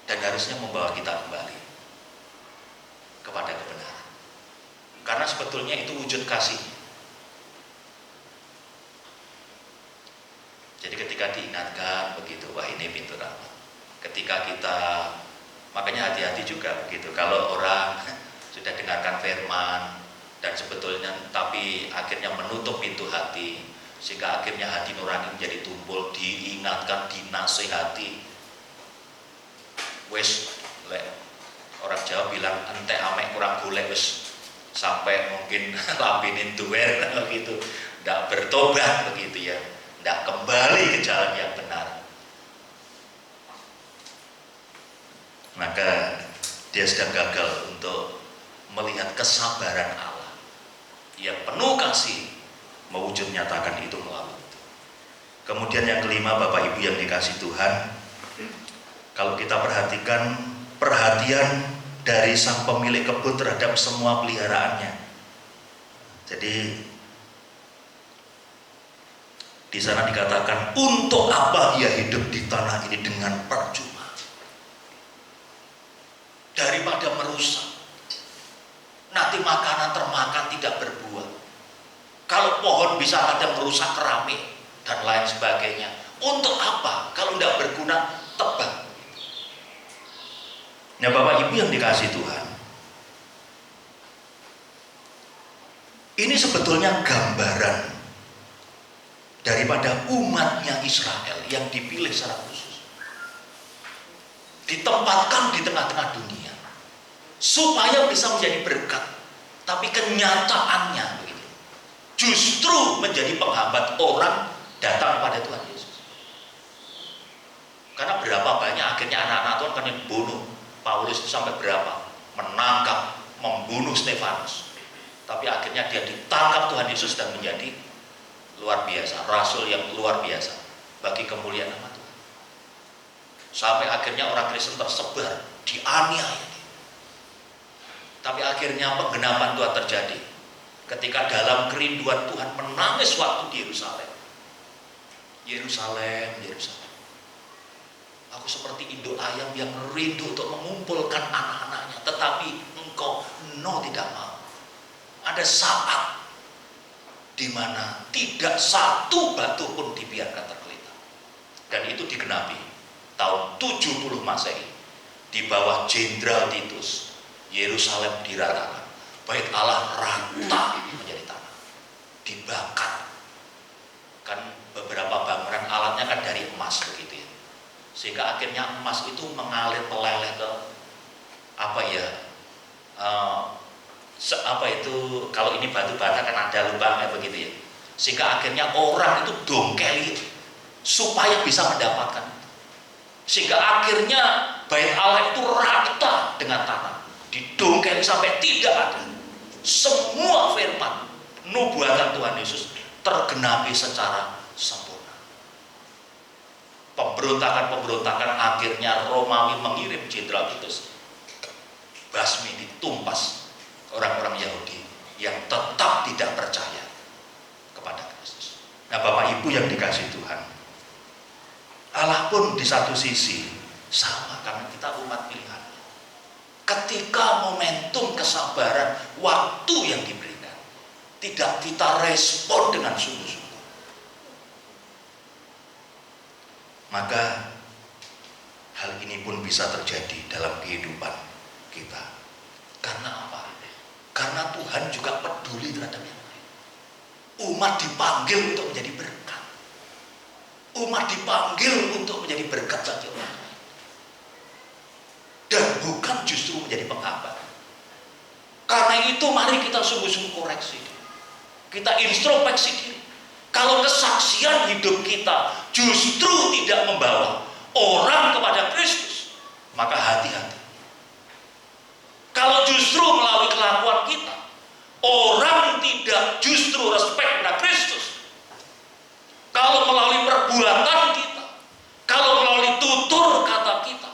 Dan harusnya membawa kita kembali kepada kebenaran. Karena sebetulnya itu wujud kasih. Jadi ketika diingatkan begitu, wah ini pintu rahmat. Ketika kita, makanya hati-hati juga begitu. Kalau orang sudah dengarkan firman, dan sebetulnya tapi akhirnya menutup pintu hati, sehingga akhirnya hati nurani menjadi tumpul, diingatkan, dinasehati. Wes, orang Jawa bilang ente amek kurang golek wes sampai mungkin lapinin tuwer begitu, ndak bertobat begitu ya, ndak kembali ke jalan yang benar. Maka dia sedang gagal untuk melihat kesabaran Allah yang penuh kasih mewujud nyatakan itu melalui itu. Kemudian yang kelima, Bapak Ibu yang dikasih Tuhan, kalau kita perhatikan perhatian dari sang pemilik kebun terhadap semua peliharaannya. Jadi di sana dikatakan, untuk apa ia hidup di tanah ini dengan percuma, daripada merusak. Nanti makanan termakan tidak berbuah. Kalau pohon bisa kadang merusak keramik dan lain sebagainya, untuk apa? Kalau tidak berguna, tebang. Nah Bapak Ibu yang dikasih Tuhan, ini sebetulnya gambaran daripada umatnya Israel yang dipilih secara khusus, ditempatkan di tengah-tengah dunia supaya bisa menjadi berkat, tapi kenyataannya begitu, justru menjadi penghambat orang datang pada Tuhan Yesus. Karena berapa banyak akhirnya anak-anak Tuhan kan dibunuh. Paulus itu sampai berapa? Menangkap, membunuh Stefanus. Tapi akhirnya dia ditangkap Tuhan Yesus dan menjadi luar biasa, rasul yang luar biasa bagi kemuliaan nama Tuhan. Sampai akhirnya orang Kristen tersebar, dianiaya. Tapi akhirnya penggenapan Tuhan terjadi ketika dalam kerinduan Tuhan menangis waktu di Yerusalem. Yerusalem, Yerusalem. Aku seperti induk ayam yang rindu untuk mengumpulkan anak-anaknya, tetapi engkau tidak mau. Ada saat di mana tidak satu batu pun dibiarkan tergeletak. Dan itu digenapi tahun 70 Masehi di bawah Jenderal Titus. Yerusalem diratakan, bait Allah rata menjadi tanah, dibakar Kan beberapa bangunan alatnya kan dari emas begitu ya. Sehingga akhirnya emas itu mengalir meleleh ke apa ya? Apa itu, kalau ini batu bata kan ada lubangnya begitu ya. Sehingga akhirnya orang itu dongkeli supaya bisa mendapatkan. Sehingga akhirnya bait Allah itu rata dengan tanah, didongkeli sampai tidak ada. Semua firman nubuatan Tuhan Yesus tergenapi secara sempurna. Pemberontakan akhirnya Romawi mengirim Jenderal Titus, basmi ditumpas orang-orang Yahudi yang tetap tidak percaya kepada Kristus. Nah, Bapak Ibu yang dikasih Tuhan, Allah pun di satu sisi sama, karena kita umat pilihan. Ketika momentum kesabaran waktu yang diberikan tidak kita respon dengan sungguh-sungguh, maka hal ini pun bisa terjadi dalam kehidupan kita. Karena apa? Karena Tuhan juga peduli terhadap yang lain. Umat dipanggil untuk menjadi berkat. Umat dipanggil untuk menjadi berkat bagi orang lain, dan bukan justru menjadi penghambat. Karena itu mari kita sungguh-sungguh koreksi, kita introspeksi diri. Kalau kesaksian hidup kita justru tidak membawa orang kepada Kristus, maka hati-hati. Kalau justru melalui kelakuan kita orang tidak justru respect pada Kristus, kalau melalui perbuatan kita, kalau melalui tutur kata kita,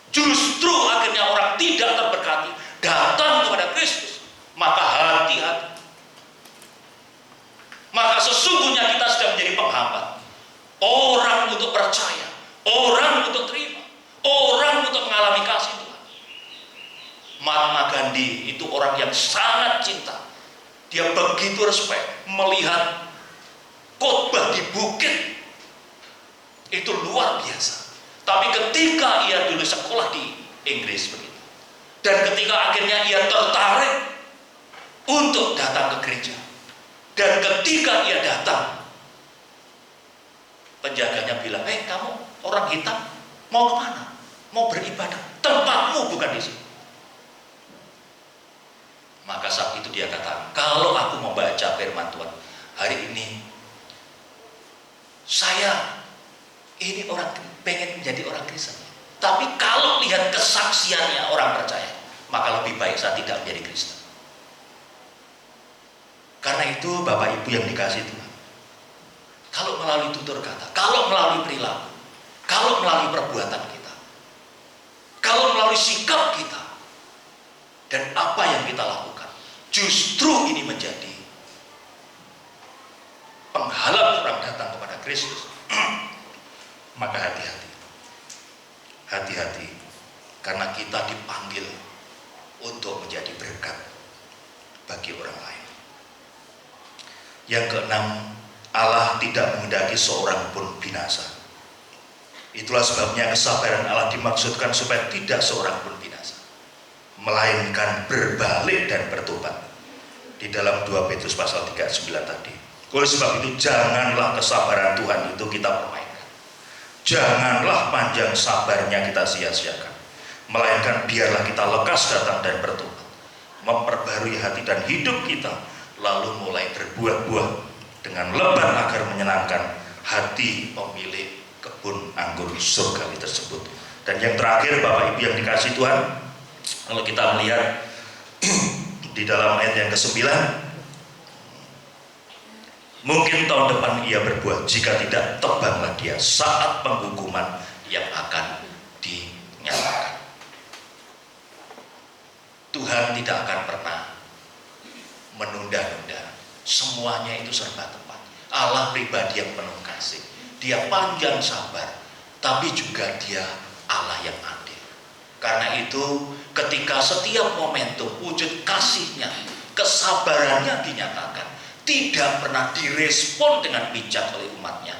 justru akhirnya orang tidak terberkati datang kepada Kristus, maka hati-hati. Maka sesungguhnya kita sedang menjadi penghambat orang untuk percaya, orang untuk terima, orang untuk mengalami kasih Tuhan. Mahatma Gandhi itu orang yang sangat cinta. Dia begitu respect melihat khotbah di bukit, itu luar biasa. Tapi ketika ia dulu sekolah di Inggris begitu, dan ketika akhirnya ia tertarik untuk datang ke gereja, dan ketika ia datang, penjaganya bilang, kamu orang hitam, mau kemana? Mau beribadah, tempatmu bukan di sini. Maka saat itu dia katakan, kalau aku membaca firman Tuhan hari ini, saya ini orang pengen menjadi orang Kristen, tapi kalau lihat kesaksiannya orang percaya, maka lebih baik saya tidak menjadi Kristen. Karena itu Bapak Ibu yang dikasih Tuhan, kalau melalui tutur kata, kalau melalui perilaku, kalau melalui perbuatan kita, kalau melalui sikap kita, dan apa yang kita lakukan, justru ini menjadi penghalang orang datang kepada Kristus, maka hati-hati. Hati-hati, karena kita dipanggil untuk menjadi berkat bagi orang lain. Yang keenam, Allah tidak menghendaki seorang pun binasa. Itulah sebabnya kesabaran Allah dimaksudkan supaya tidak seorang pun binasa, melainkan berbalik dan bertobat. Di dalam 2 Petrus pasal 3:9 tadi. Oleh sebab itu janganlah kesabaran Tuhan itu kita permainkan. Janganlah panjang sabarnya kita sia-siakan. Melainkan biarlah kita lekas datang dan bertobat, memperbarui hati dan hidup kita, lalu mulai berbuah-buah dengan lebat agar menyenangkan hati pemilik kebun anggur surgawi tersebut. Dan yang terakhir Bapak Ibu yang dikasih Tuhan, kalau kita melihat di dalam ayat yang ke-9, mungkin tahun depan ia berbuah, jika tidak tebanglah dia saat penghukuman yang akan dinyatakan. Tuhan tidak akan pernah menunda-nunda, semuanya itu serba tepat. Allah pribadi yang penuh kasih, dia panjang sabar, tapi juga dia Allah yang adil. Karena itu ketika setiap momentum wujud kasihnya, kesabarannya dinyatakan, tidak pernah direspon dengan bijak oleh umatnya,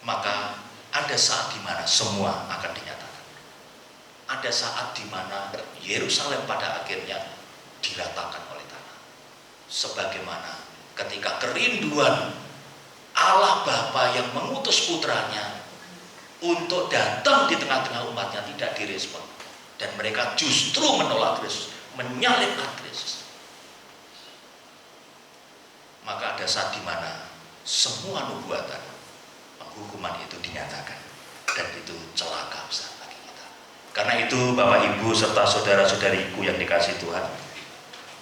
maka ada saat di mana semua akan dinyatakan. Ada saat di mana Yerusalem pada akhirnya diratakan oleh tanah, sebagaimana ketika kerinduan Allah Bapa yang mengutus putranya untuk datang di tengah-tengah umatnya tidak direspon, dan mereka justru menolak Kristus, menyalibkan Kristus. Maka ada saat di mana semua nubuatan penghukuman itu dinyatakan, dan itu celaka besar bagi kita. Karena itu Bapak Ibu serta saudara-saudariku yang dikasihi Tuhan,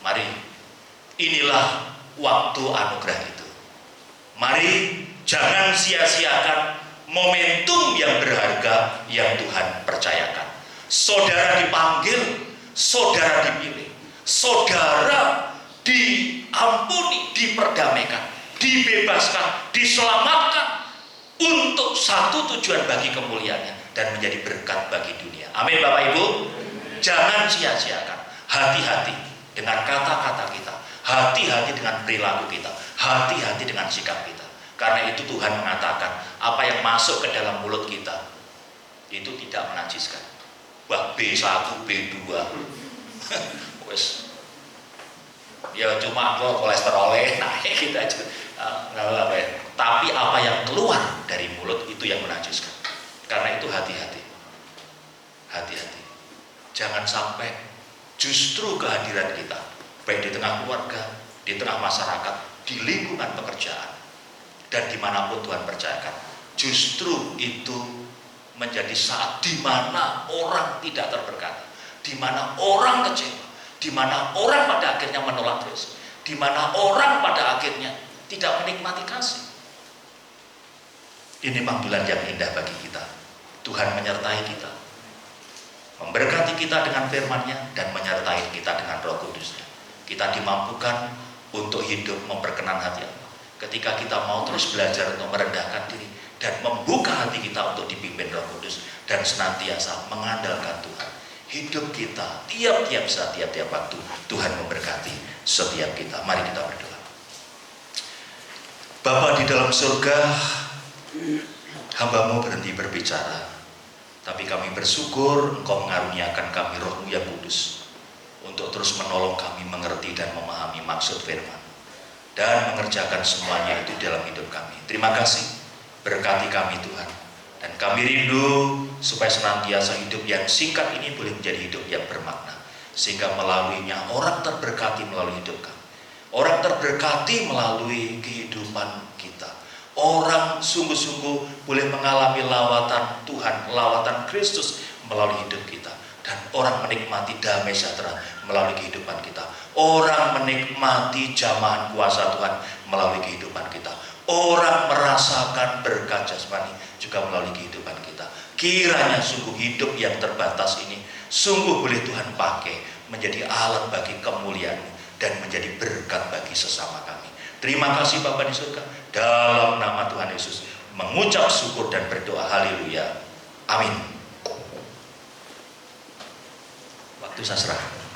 mari, inilah waktu anugerah itu. Mari jangan sia-siakan momentum yang berharga yang Tuhan percayakan. Saudara dipanggil, saudara dipilih, saudara diampuni, diperdamaikan, dibebaskan, diselamatkan untuk satu tujuan bagi kemuliaannya dan menjadi berkat bagi dunia. Amin Bapak Ibu. Jangan sia-siakan. Hati-hati dengan kata-kata kita, hati-hati dengan perilaku kita, hati-hati dengan sikap kita. Karena itu Tuhan mengatakan apa yang masuk ke dalam mulut kita itu tidak menajiskan. Wah, B1, B2 wes ya cuma kolesterolnya naik kita aja, tapi apa yang keluar dari mulut itu yang menajiskan. Karena itu hati-hati, hati-hati. Jangan sampai justru kehadiran kita baik di tengah keluarga, di tengah masyarakat, di lingkungan pekerjaan, dan dimanapun Tuhan percayakan, justru itu menjadi saat di mana orang tidak terberkati, di mana orang kecewa, di mana orang pada akhirnya menolak Kristus, di mana orang pada akhirnya tidak menikmati kasih. Ini panggilan yang indah bagi kita. Tuhan menyertai kita, memberkati kita dengan firman-Nya, dan menyertai kita dengan Roh Kudus-Nya. Kita dimampukan untuk hidup memperkenan hati Allah ketika kita mau terus belajar untuk merendahkan diri dan membuka hati kita untuk dipimpin Roh Kudus dan senantiasa mengandalkan Tuhan. Hidup kita tiap-tiap saat, tiap-tiap waktu Tuhan memberkati setiap kita. Mari kita berdoa. Bapa di dalam surga, hamba-Mu berhenti berbicara, tapi kami bersyukur Engkau mengaruniakan kami Roh-Mu yang kudus untuk terus menolong kami mengerti dan memahami maksud firman dan mengerjakan semuanya itu dalam hidup kami. Terima kasih, berkati kami Tuhan, dan kami rindu supaya senantiasa hidup yang singkat ini boleh menjadi hidup yang bermakna, sehingga melaluinya orang terberkati melalui hidup kami, orang terberkati melalui kehidupan kita, orang sungguh-sungguh boleh mengalami lawatan Tuhan, lawatan Kristus melalui hidup kita, dan orang menikmati damai sejahtera melalui kehidupan kita. Orang menikmati jamahan kuasa Tuhan melalui kehidupan kita. Orang merasakan berkat jasmani juga melalui kehidupan kita. Kiranya sungguh hidup yang terbatas ini sungguh boleh Tuhan pakai menjadi alat bagi kemuliaan-Mu dan menjadi berkat bagi sesama kami. Terima kasih Bapa di surga. Dalam nama Tuhan Yesus mengucap syukur dan berdoa. Haleluya. Amin. Waktu saya serah.